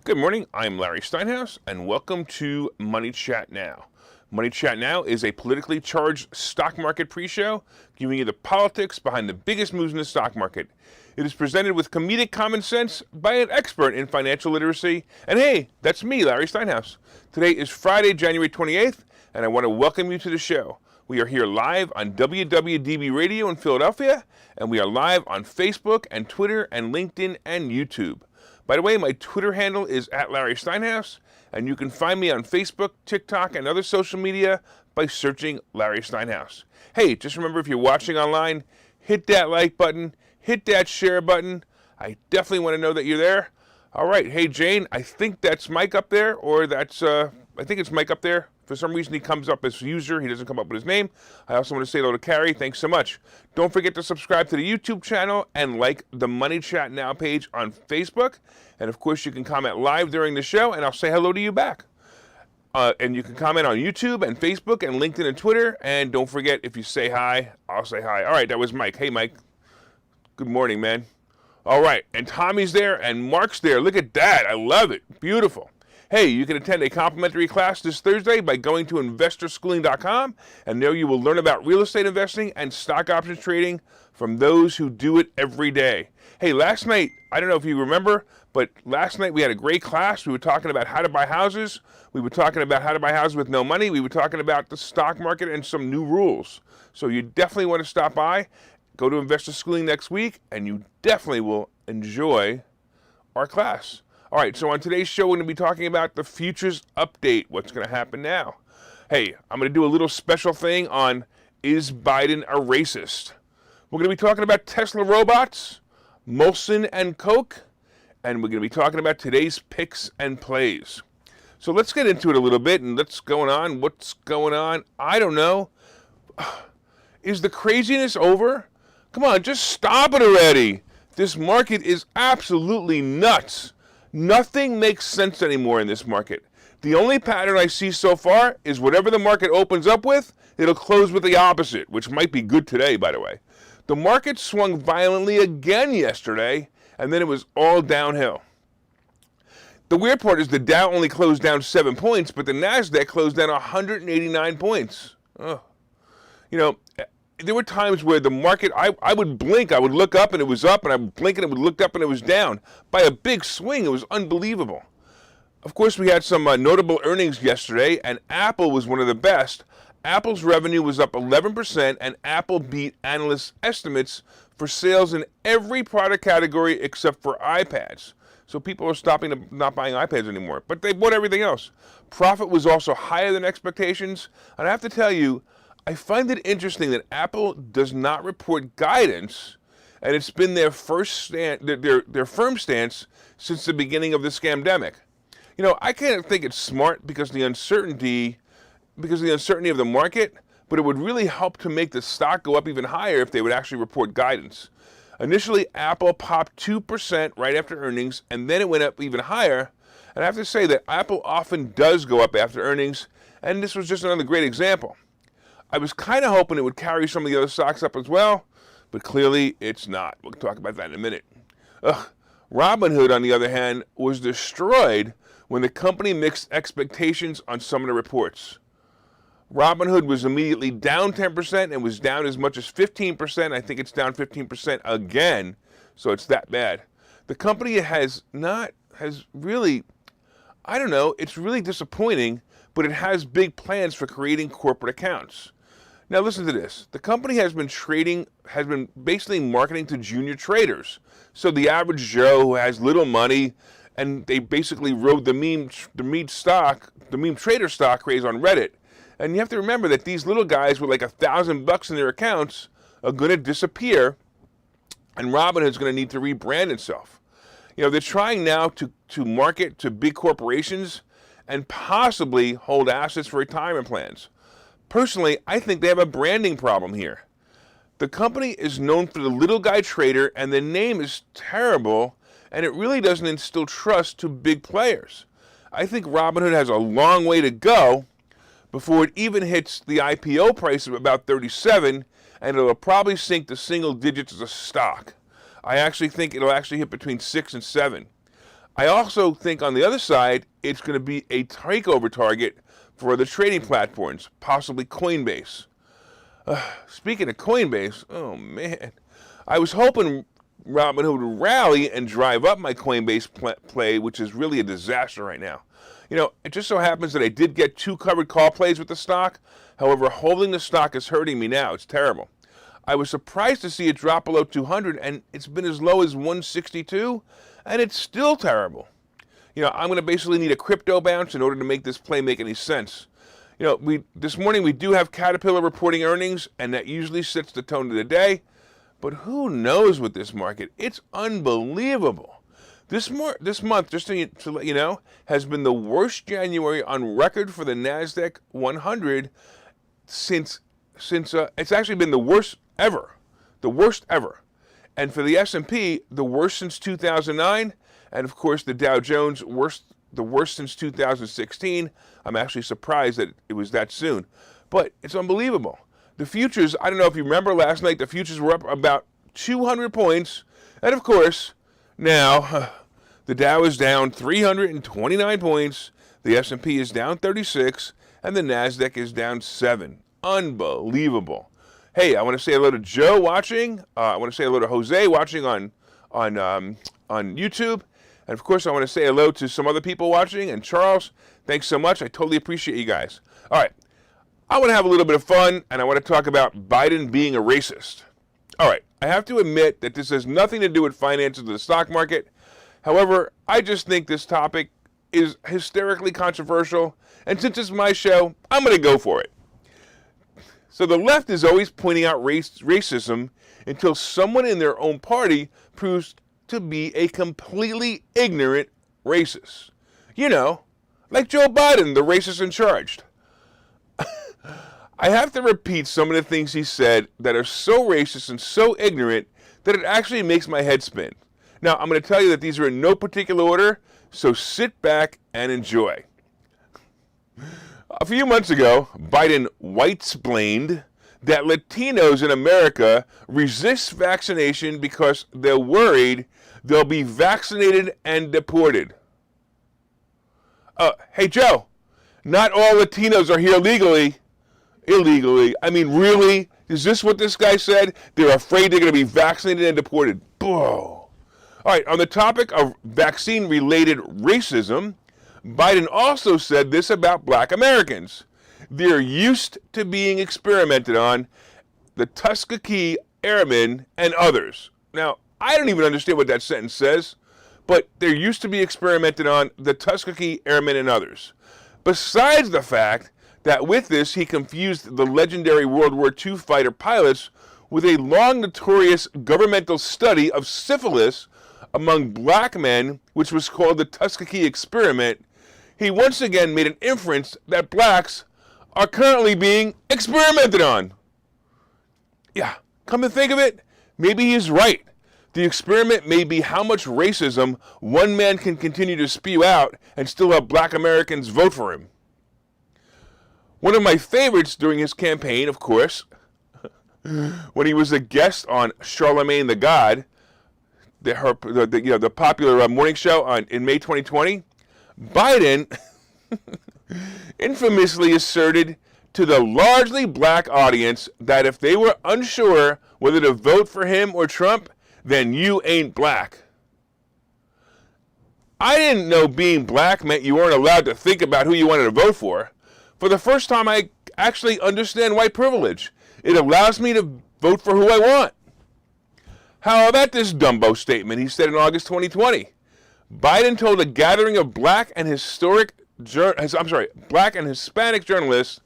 Good morning, I'm Larry Steinhouse, and welcome to Money Chat Now. Money Chat Now is a politically charged stock market pre-show, giving you the politics behind the biggest moves in the stock market. It is presented with comedic common sense by an expert in financial literacy, and hey, that's me, Larry Steinhouse. Today is Friday, January 28th, and I want to welcome you to the show. We are here live on WWDB Radio in Philadelphia, and we are live on Facebook and Twitter and LinkedIn and YouTube. By the way, my Twitter handle is @LarrySteinhouse, and you can find me on Facebook, TikTok, and other social media by searching Larry Steinhouse. Hey, just remember, if you're watching online, hit that like button, hit that share button. I definitely want to know that you're there. All right, hey Jane, I think that's Mike up there, or that's, I think it's Mike up there. For some reason, he comes up as user. He doesn't come up with his name. I also want to say hello to Carrie. Thanks so much. Don't forget to subscribe to the YouTube channel and like the Money Chat Now page on Facebook. And, of course, you can comment live during the show, and I'll say hello to you back. And you can comment on YouTube and Facebook and LinkedIn and Twitter. And don't forget, if you say hi, I'll say hi. All right, that was Mike. Hey, Mike. Good morning, man. All right, and Tommy's there, and Mark's there. Look at that. I love it. Beautiful. Hey, you can attend a complimentary class this Thursday by going to investorschooling.com, and there you will learn about real estate investing and stock options trading from those who do it every day. Hey, last night, I don't know if you remember, but last night we had a great class. We were talking about how to buy houses. We were talking about how to buy houses with no money. We were talking about the stock market and some new rules. So you definitely want to stop by. Go to Investor Schooling next week, and you definitely will enjoy our class. All right, so on today's show, we're going to be talking about the futures update, what's going to happen now. Hey, I'm going to do a little special thing on, is Biden a racist? We're going to be talking about Tesla robots, Molson and Coke, and we're going to be talking about today's picks and plays. So let's get into it a little bit, and what's going on? I don't know. Is the craziness over? Come on, just stop it already. This market is absolutely nuts. Nothing makes sense anymore in this market. The only pattern I see so far is whatever the market opens up with, it'll close with the opposite, which might be good today, by the way. The market swung violently again yesterday, and then it was all downhill. The weird part is the Dow only closed down 7 points, but the NASDAQ closed down 189 points. Ugh. You know, there were times where the market, I would blink, I would look up and it was up, and I would blink and it would look up and it was down. By a big swing, it was unbelievable. Of course, we had some notable earnings yesterday, and Apple was one of the best. Apple's revenue was up 11%, and Apple beat analysts' estimates for sales in every product category except for iPads. So people are stopping not buying iPads anymore, but they bought everything else. Profit was also higher than expectations, and I have to tell you, I find it interesting that Apple does not report guidance, and it's been their their firm stance since the beginning of the scamdemic. You know, I kind of think it's smart because of the uncertainty of the market, but it would really help to make the stock go up even higher if they would actually report guidance. Initially, Apple popped 2% right after earnings, and then it went up even higher. And I have to say that Apple often does go up after earnings, and this was just another great example. I was kind of hoping it would carry some of the other stocks up as well, but clearly it's not. We'll talk about that in a minute. Robinhood, on the other hand, was destroyed when the company mixed expectations on some of the reports. Robinhood was immediately down 10% and was down as much as 15%. I think it's down 15% again, so it's that bad. The company has really, I don't know, it's really disappointing, but it has big plans for creating corporate accounts. Now listen to this. The company has been basically marketing to junior traders. So the average Joe who has little money, and they basically rode the meme trader stock craze on Reddit. And you have to remember that these little guys with like $1,000 in their accounts are going to disappear, and Robinhood's going to need to rebrand itself. You know, they're trying now to market to big corporations and possibly hold assets for retirement plans. Personally, I think they have a branding problem here. The company is known for the little guy trader, and the name is terrible, and it really doesn't instill trust to big players. I think Robinhood has a long way to go before it even hits the IPO price of about 37, and it'll probably sink to single digits as a stock. I actually think it'll actually hit between 6 and 7. I also think on the other side, it's going to be a takeover target for the trading platforms, possibly Coinbase. Speaking of Coinbase, oh man, I was hoping Robinhood would rally and drive up my Coinbase play, which is really a disaster right now. You know, it just so happens that I did get 2 covered call plays with the stock. However, holding the stock is hurting me now. It's terrible. I was surprised to see it drop below 200, and it's been as low as 162, and it's still terrible. You know, I'm going to basically need a crypto bounce in order to make this play make any sense. You know, this morning we do have Caterpillar reporting earnings, and that usually sets the tone of the day. But who knows with this market? It's unbelievable. This month, just to let you know, has been the worst January on record for the NASDAQ 100 since it's actually been the worst ever. The worst ever. And for the S&P, the worst since 2009. And of course, the Dow Jones, the worst since 2016. I'm actually surprised that it was that soon. But it's unbelievable. The futures, I don't know if you remember last night, the futures were up about 200 points. And of course, now the Dow is down 329 points. The S&P is down 36. And the NASDAQ is down 7. Unbelievable. Hey, I want to say hello to Joe watching. I want to say hello to Jose watching on YouTube. And of course, I want to say hello to some other people watching. And Charles, thanks so much. I totally appreciate you guys. All right. I want to have a little bit of fun, and I want to talk about Biden being a racist. All right. I have to admit that this has nothing to do with finances of the stock market. However, I just think this topic is hysterically controversial. And since it's my show, I'm going to go for it. So the left is always pointing out racism until someone in their own party proves to be a completely ignorant racist. You know, like Joe Biden, the racist in charge. I have to repeat some of the things he said that are so racist and so ignorant that it actually makes my head spin. Now, I'm going to tell you that these are in no particular order, so sit back and enjoy. A few months ago, Biden white-splained that Latinos in America resist vaccination because they're worried they'll be vaccinated and deported. Hey, Joe, not all Latinos are here illegally. I mean, really? Is this what this guy said? They're afraid they're going to be vaccinated and deported. All right, on the topic of vaccine-related racism, Biden also said this about black Americans. They're used to being experimented on, the Tuskegee Airmen and others. Now, I don't even understand what that sentence says, but they're used to be experimented on, the Tuskegee Airmen and others. Besides the fact that with this, he confused the legendary World War II fighter pilots with a long notorious governmental study of syphilis among black men, which was called the Tuskegee Experiment. He once again made an inference that blacks are currently being experimented on. Yeah, come to think of it, maybe he's right. The experiment may be how much racism one man can continue to spew out and still have black Americans vote for him. One of my favorites during his campaign, of course, when he was a guest on Charlemagne the God, the popular morning show in May 2020, Biden infamously asserted to the largely black audience that if they were unsure whether to vote for him or Trump, then you ain't black. I didn't know being black meant you weren't allowed to think about who you wanted to vote for. For the first time, I actually understand white privilege. It allows me to vote for who I want. How about this Dumbo statement he said in August 2020? Biden told a gathering of black and Hispanic journalists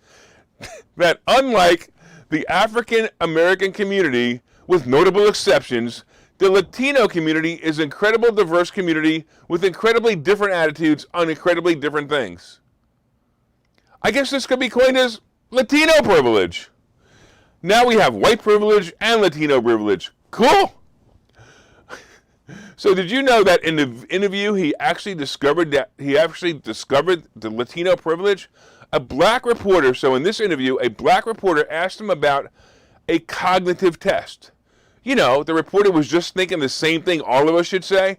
that unlike the African American community, with notable exceptions, the Latino community is an incredibly diverse community with incredibly different attitudes on incredibly different things. I guess this could be coined as Latino privilege. Now we have white privilege and Latino privilege. Cool. So did you know that in the interview he actually discovered the Latino privilege? A black reporter, so in this interview, a black reporter asked him about a cognitive test. You know, the reporter was just thinking the same thing all of us should say.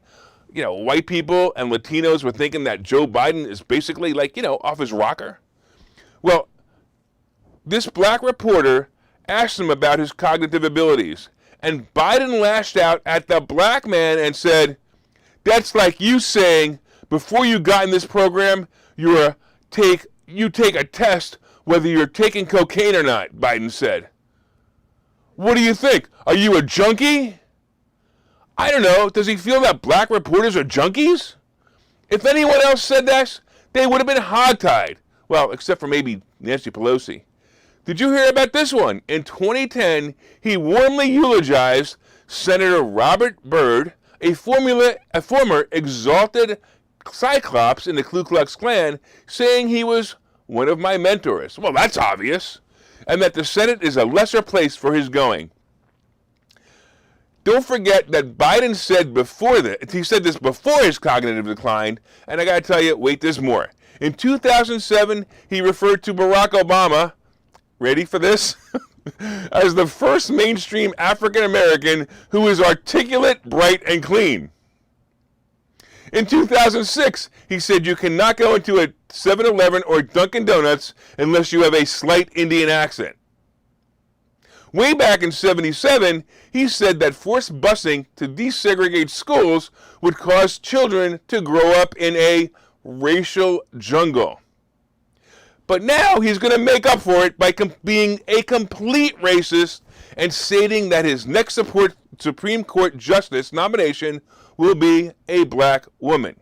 white people and Latinos were thinking that Joe Biden is basically like, off his rocker. Well, this black reporter asked him about his cognitive abilities, and Biden lashed out at the black man and said, "That's like you saying before you got in this program, you take a test whether you're taking cocaine or not," Biden said. "What do you think? Are you a junkie?" I don't know. Does he feel that black reporters are junkies? If anyone else said that, they would have been hogtied. Well, except for maybe Nancy Pelosi. Did you hear about this one? In 2010, he warmly eulogized Senator Robert Byrd, a former exalted Cyclops in the Ku Klux Klan, saying he was one of my mentors. Well, that's obvious. And that the Senate is a lesser place for his going. Don't forget that Biden said this before his cognitive decline, and I got to tell you, wait, there's more. In 2007, he referred to Barack Obama, ready for this, as the first mainstream African American who is articulate, bright, and clean. In 2006, he said you cannot go into a 7-Eleven or Dunkin' Donuts unless you have a slight Indian accent. Way back in '77, he said that forced busing to desegregate schools would cause children to grow up in a racial jungle. But now he's going to make up for it by being a complete racist and stating that his next Supreme Court justice nomination will be a black woman.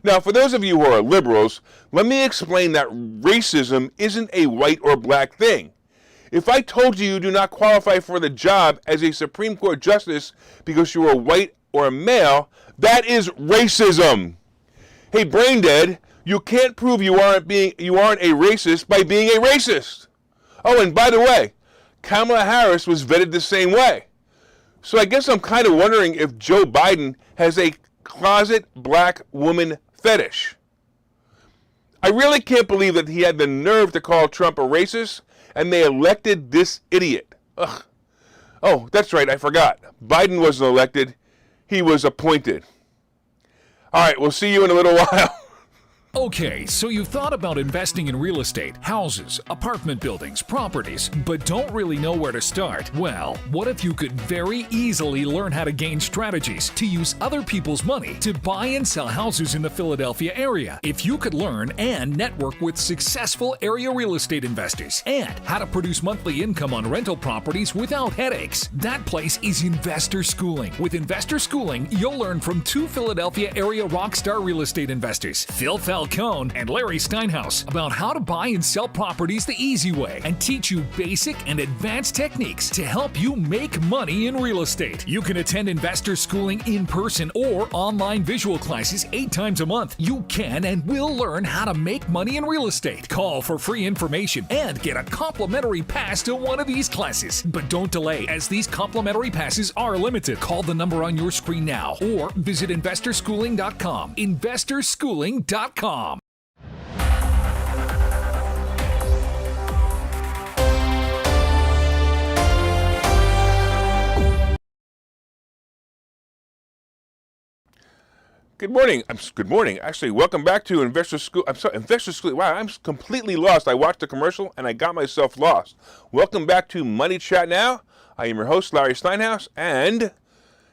Now, for those of you who are liberals, let me explain that racism isn't a white or black thing. If I told you do not qualify for the job as a Supreme Court justice because you are white or a male, that is racism. Hey, brain dead, you can't prove you aren't a racist by being a racist. Oh, and by the way, Kamala Harris was vetted the same way. So I guess I'm kind of wondering if Joe Biden has a closet black woman fetish. I really can't believe that he had the nerve to call Trump a racist, and they elected this idiot. Ugh. Oh, that's right, I forgot. Biden wasn't elected, he was appointed. All right, we'll see you in a little while. Okay, so you've thought about investing in real estate, houses, apartment buildings, properties, but don't really know where to start? Well, what if you could very easily learn how to gain strategies to use other people's money to buy and sell houses in the Philadelphia area? If you could learn and network with successful area real estate investors and how to produce monthly income on rental properties without headaches, that place is Investor Schooling. With Investor Schooling, you'll learn from two Philadelphia area rockstar real estate investors, Phil Falcone and Larry Steinhouse, about how to buy and sell properties the easy way and teach you basic and advanced techniques to help you make money in real estate. You can attend Investor Schooling in person or online visual classes 8 times a month. You can and will learn how to make money in real estate. Call for free information and get a complimentary pass to one of these classes. But don't delay, as these complimentary passes are limited. Call the number on your screen now or visit investorschooling.com. investorschooling.com. Good morning. Good morning. Actually, welcome back to Investor School. Investor School. Wow, I'm completely lost. I watched the commercial and I got myself lost. Welcome back to Money Chat Now. I am your host, Larry Steinhouse, and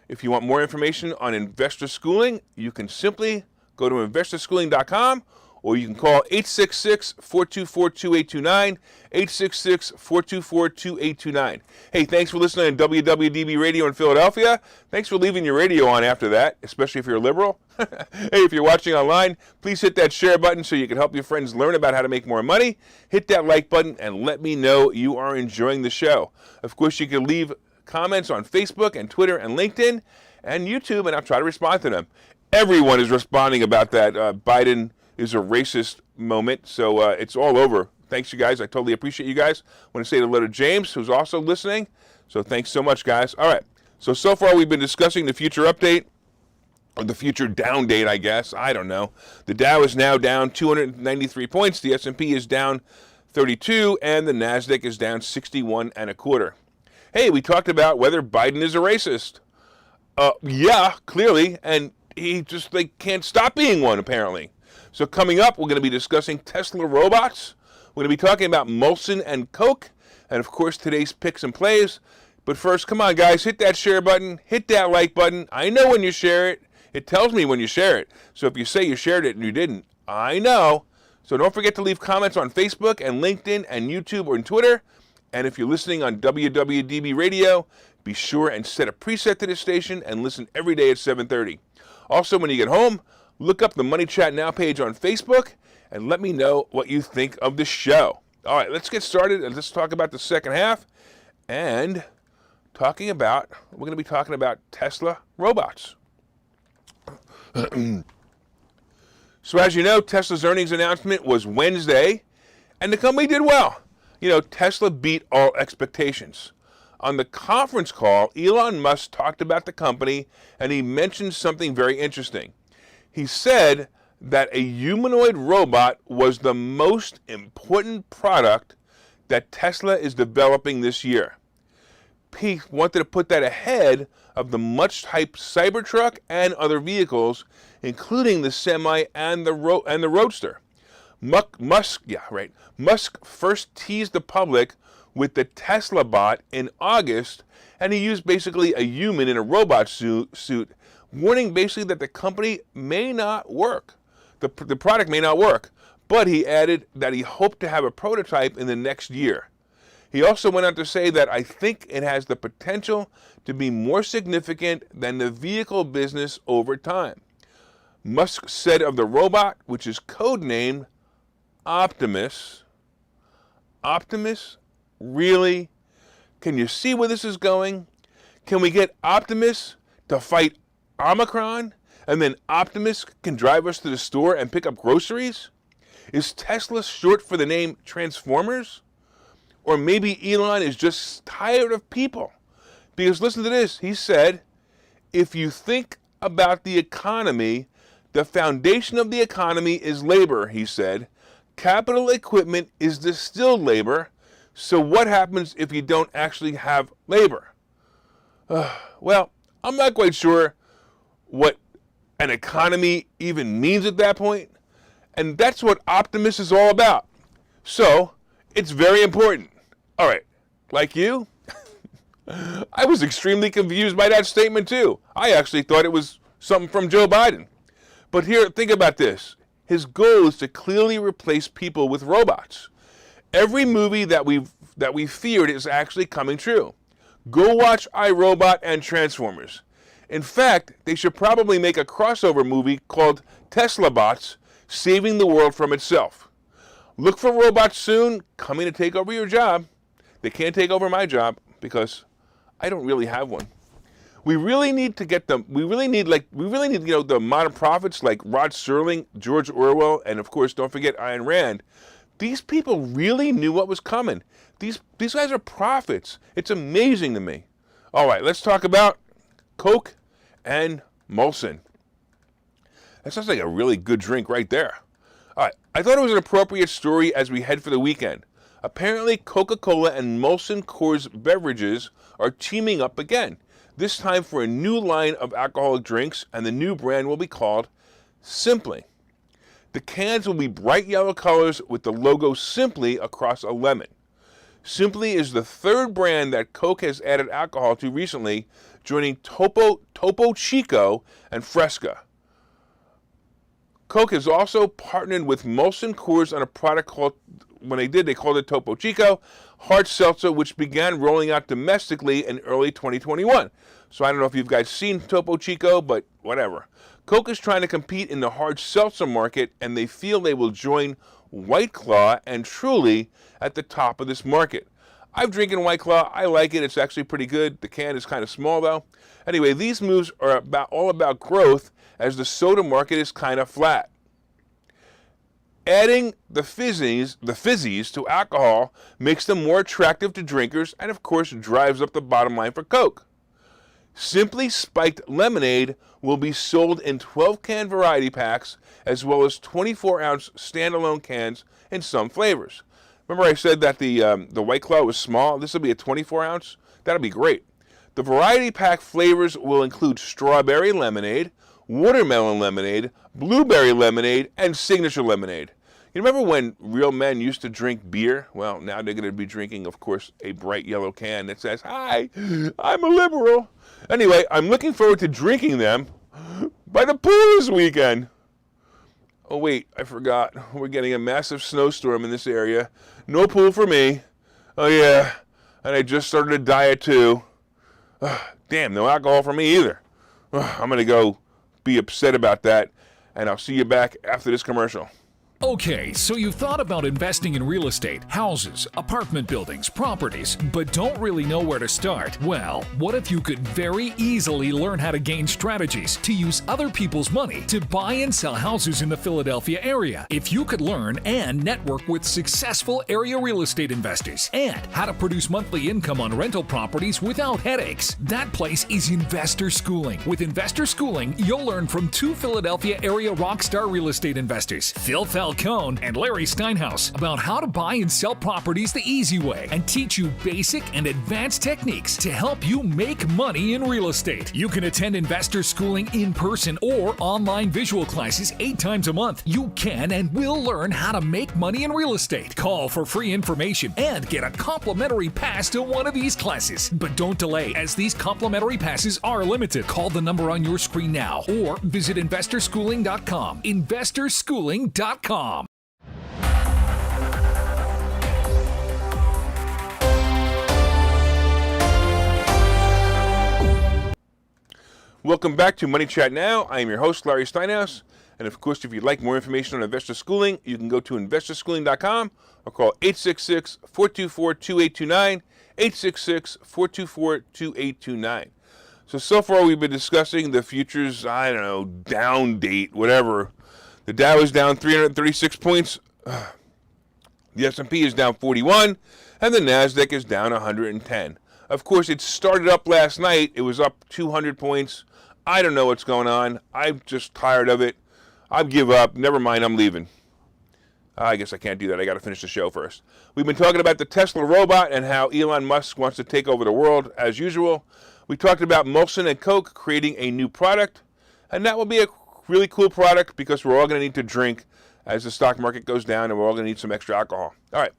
if you want more information on Investor Schooling, you can simply go to investorschooling.com, or you can call 866-424-2829, 866-424-2829. Hey, thanks for listening to WWDB Radio in Philadelphia. Thanks for leaving your radio on after that, especially if you're a liberal. Hey, if you're watching online, please hit that share button so you can help your friends learn about how to make more money. Hit that like button and let me know you are enjoying the show. Of course, you can leave comments on Facebook and Twitter and LinkedIn and YouTube, and I'll try to respond to them. Everyone is responding about that Biden is a racist moment, so it's all over. Thanks, you guys. I totally appreciate you guys. I want to say hello to James, who's also listening. So thanks so much, guys. All right. So far we've been discussing the future update, or the future down date, I guess. I don't know. The Dow is now down 293 points. The S&P is down 32, and the NASDAQ is down 61 1/4. Hey, we talked about whether Biden is a racist. Yeah, clearly. And he just can't stop being one, apparently. So coming up, we're going to be discussing Tesla robots. We're going to be talking about Molson and Coke, and of course today's picks and plays. But first, come on guys, hit that share button, hit that like button. I know when you share it. It tells me when you share it. So if you say you shared it and you didn't, I know. So don't forget to leave comments on Facebook and LinkedIn and YouTube or Twitter. And if you're listening on WWDB Radio, be sure and set a preset to this station and listen every day at 7:30. Also, when you get home, look up the Money Chat Now page on Facebook and let me know what you think of the show. All right, let's get started and let's talk about the second half. And we're going to be talking about Tesla robots. So as you know, Tesla's earnings announcement was Wednesday, and the company did well. You know, Tesla beat all expectations. On the conference call, Elon Musk talked about the company, and he mentioned something very interesting. He said that a humanoid robot was the most important product that Tesla is developing this year. He wanted to put that ahead of the much-hyped Cybertruck and other vehicles, including the Semi and the Roadster. Musk first teased the public with the Tesla bot in August, and he used basically a human in a robot suit, warning basically that the company may not work. The product may not work, but he added that he hoped to have a prototype in the next year. He also went on to say that I think it has the potential to be more significant than the vehicle business over time. Musk said of the robot, which is codenamed Optimus. Optimus? Really? Can you see where this is going? Can we get Optimus to fight Omicron, and then Optimus can drive us to the store and pick up groceries? Is Tesla short for the name Transformers? Or maybe Elon is just tired of people. Because listen to this. He said, if you think about the economy, the foundation of the economy is labor, he said. Capital equipment is distilled labor. So what happens if you don't actually have labor? Well, I'm not quite sure what an economy even means at that point. And that's what Optimus is all about. So it's very important. All right, like you, I was extremely confused by that statement too. I actually thought it was something from Joe Biden. But here, think about this. His goal is to clearly replace people with robots. Every movie that we feared is actually coming true. Go watch iRobot and Transformers. In fact, they should probably make a crossover movie called Tesla Bots, Saving the World from Itself. Look for robots soon coming to take over your job. They can't take over my job because I don't really have one. We really need to get them. We really need the modern prophets like Rod Serling, George Orwell, and of course, don't forget Ayn Rand. These people really knew what was coming. These guys are prophets. It's amazing to me. All right, let's talk about Coke and Molson. That sounds like a really good drink right there. All right, I thought it was an appropriate story as we head for the weekend. Apparently, Coca-Cola and Molson Coors beverages are teaming up again, this time for a new line of alcoholic drinks, and the new brand will be called Simply. The cans will be bright yellow colors with the logo Simply across a lemon. Simply is the third brand that Coke has added alcohol to recently, joining Topo Chico and Fresca. Coke has also partnered with Molson Coors on a product called, they called it Topo Chico Hard Seltzer, which began rolling out domestically in early 2021. So I don't know if you guys seen Topo Chico, but whatever. Coke is trying to compete in the hard seltzer market, and they feel they will join White Claw and Truly at the top of this market. I've drinking White Claw. I like it. It's actually pretty good. The can is kind of small, though. Anyway, these moves are all about growth, as the soda market is kind of flat. Adding the fizzies to alcohol makes them more attractive to drinkers and, of course, drives up the bottom line for Coke. Simply Spiked Lemonade will be sold in 12-can variety packs as well as 24-ounce standalone cans in some flavors. Remember I said that the White Claw was small? This will be a 24-ounce? That'll be great. The variety pack flavors will include strawberry lemonade, watermelon lemonade, blueberry lemonade, and signature lemonade. You remember when real men used to drink beer? Well, now they're going to be drinking, of course, a bright yellow can that says, "Hi, I'm a liberal." Anyway, I'm looking forward to drinking them by the pool this weekend. Oh, wait, I forgot. We're getting a massive snowstorm in this area. No pool for me. Oh, yeah, and I just started a diet, too. Damn, no alcohol for me either. I'm going to go be upset about that, and I'll see you back after this commercial. Okay, so you've thought about investing in real estate, houses, apartment buildings, properties, but don't really know where to start? Well, what if you could very easily learn how to gain strategies to use other people's money to buy and sell houses in the Philadelphia area? If you could learn and network with successful area real estate investors and how to produce monthly income on rental properties without headaches, that place is Investor Schooling. With Investor Schooling, you'll learn from two Philadelphia area rockstar real estate investors, Phil Falcone and Larry Steinhouse, about how to buy and sell properties the easy way and teach you basic and advanced techniques to help you make money in real estate. You can attend Investor Schooling in person or online visual classes 8 times a month. You can and will learn how to make money in real estate. Call for free information and get a complimentary pass to one of these classes. But don't delay, as these complimentary passes are limited. Call the number on your screen now or visit investorschooling.com. investorschooling.com. Welcome back to Money Chat Now. I am your host, Larry Steinhouse. And of course, if you'd like more information on investor schooling, you can go to investorschooling.com or call 866-424-2829, 866-424-2829. So far we've been discussing the futures, down date, whatever. The Dow is down 336 points. The S&P is down 41, and the NASDAQ is down 110. Of course, it started up last night. It was up 200 points. I don't know what's going on. I'm just tired of it. I give up. Never mind, I'm leaving. I guess I can't do that. I got to finish the show first. We've been talking about the Tesla robot and how Elon Musk wants to take over the world, as usual. We talked about Molson and Coke creating a new product, and that will be a really cool product because we're all going to need to drink as the stock market goes down, and we're all going to need some extra alcohol. All right.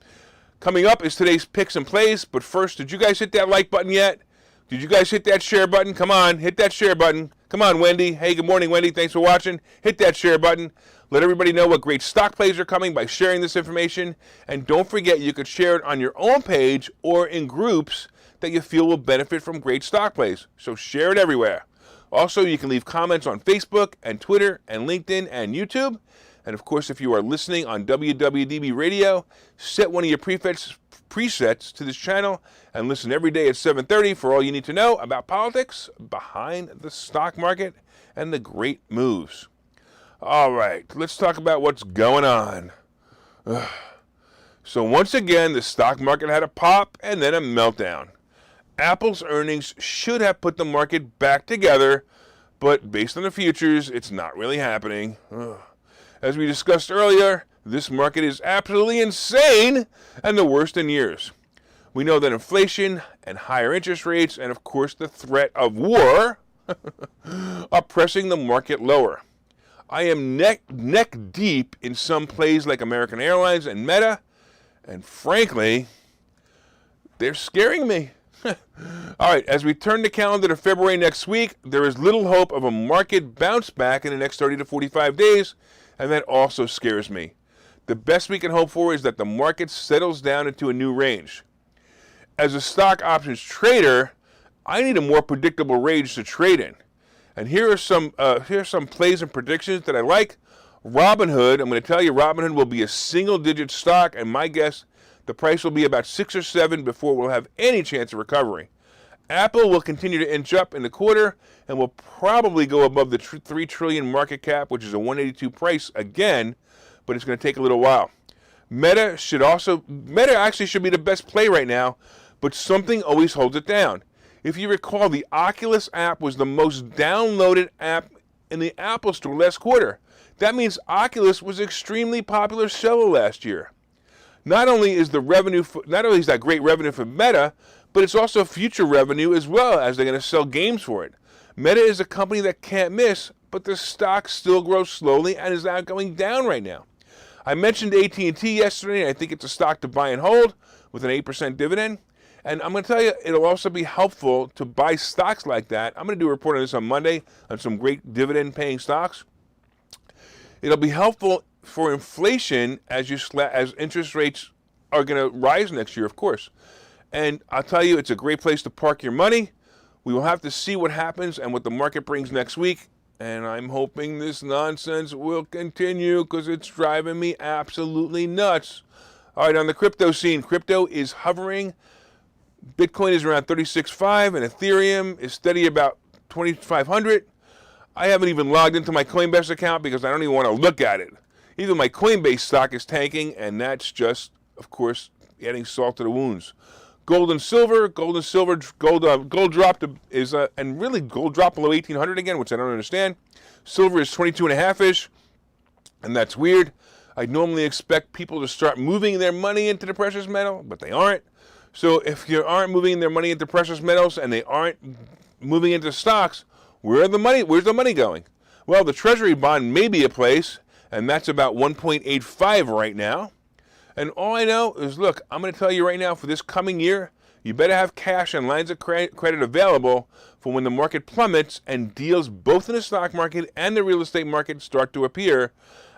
Coming up is today's picks and plays, but first, did you guys hit that like button yet? Did you guys hit that share button? Come on, hit that share button. Come on, Wendy. Hey, good morning, Wendy. Thanks for watching. Hit that share button. Let everybody know what great stock plays are coming by sharing this information. And don't forget, you could share it on your own page or in groups that you feel will benefit from great stock plays. So share it everywhere. Also, you can leave comments on Facebook and Twitter and LinkedIn and YouTube. And of course, if you are listening on WWDB Radio, set one of your presets to this channel and listen every day at 7:30 for all you need to know about politics behind the stock market and the great moves. All right, let's talk about what's going on. So once again, the stock market had a pop and then a meltdown. Apple's earnings should have put the market back together, but based on the futures, it's not really happening. As we discussed earlier, this market is absolutely insane and the worst in years. We know that inflation and higher interest rates and, of course, the threat of war are pressing the market lower. I am neck deep in some plays like American Airlines and Meta, and frankly, they're scaring me. All right, as we turn the calendar to February next week, there is little hope of a market bounce back in the next 30 to 45 days, and that also scares me. The best we can hope for is that the market settles down into a new range. As a stock options trader, I need a more predictable range to trade in. And here are some plays and predictions that I like. Robinhood, I'm going to tell you, Robinhood will be a single-digit stock, and my guess, the price will be about 6 or 7 before we'll have any chance of recovery. Apple will continue to inch up in the quarter and will probably go above the $3 trillion market cap, which is a 182 price again, but it's going to take a little while. Meta actually should be the best play right now, but something always holds it down. If you recall, the Oculus app was the most downloaded app in the Apple Store last quarter. That means Oculus was extremely popular seller last year. Not only is that great revenue for Meta, but it's also future revenue as well, as they're going to sell games for it. Meta is a company that can't miss, but the stock still grows slowly and is now going down right now. I mentioned AT&T yesterday, and I think it's a stock to buy and hold with an 8% dividend. And I'm going to tell you, it'll also be helpful to buy stocks like that. I'm going to do a report on this on Monday on some great dividend-paying stocks. It'll be helpful for inflation as interest rates are going to rise next year, of course. And I'll tell you, it's a great place to park your money. We will have to see what happens and what the market brings next week. And I'm hoping this nonsense will continue because it's driving me absolutely nuts. All right, on the crypto scene, crypto is hovering. Bitcoin is around 36.5 and Ethereum is steady about 2,500. I haven't even logged into my Coinbase account because I don't even want to look at it. Even my Coinbase stock is tanking, and that's just, of course, adding salt to the wounds. Gold and silver dropped and really gold dropped below 1,800 again, which I don't understand. Silver is 22.5-ish, and that's weird. I'd normally expect people to start moving their money into the precious metal, but they aren't. So if you aren't moving their money into precious metals and they aren't moving into stocks, where's the money going? Well, the Treasury bond may be a place, and that's about 1.85 right now. And all I know is, look, I'm going to tell you right now, for this coming year, you better have cash and lines of credit available for when the market plummets and deals both in the stock market and the real estate market start to appear.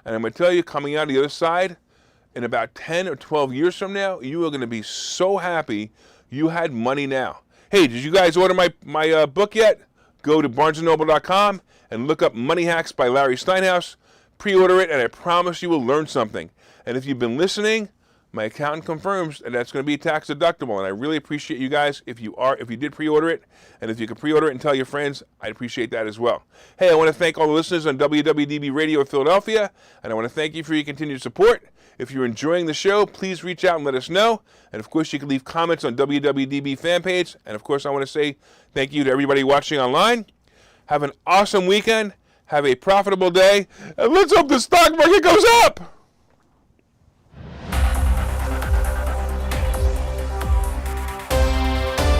And I'm going to tell you, coming out the other side, in about 10 or 12 years from now, you are going to be so happy you had money now. Hey, did you guys order my book yet? Go to barnesandnoble.com and look up Money Hacks by Larry Steinhouse. Pre-order it, and I promise you will learn something. And if you've been listening, my accountant confirms that that's going to be tax deductible, and I really appreciate you guys if you did pre-order it, and if you could pre-order it and tell your friends, I'd appreciate that as well. Hey, I want to thank all the listeners on WWDB Radio in Philadelphia, and I want to thank you for your continued support. If you're enjoying the show, please reach out and let us know. And of course, you can leave comments on WWDB fan page. And of course, I want to say thank you to everybody watching online. Have an awesome weekend. Have a profitable day. And let's hope the stock market goes up.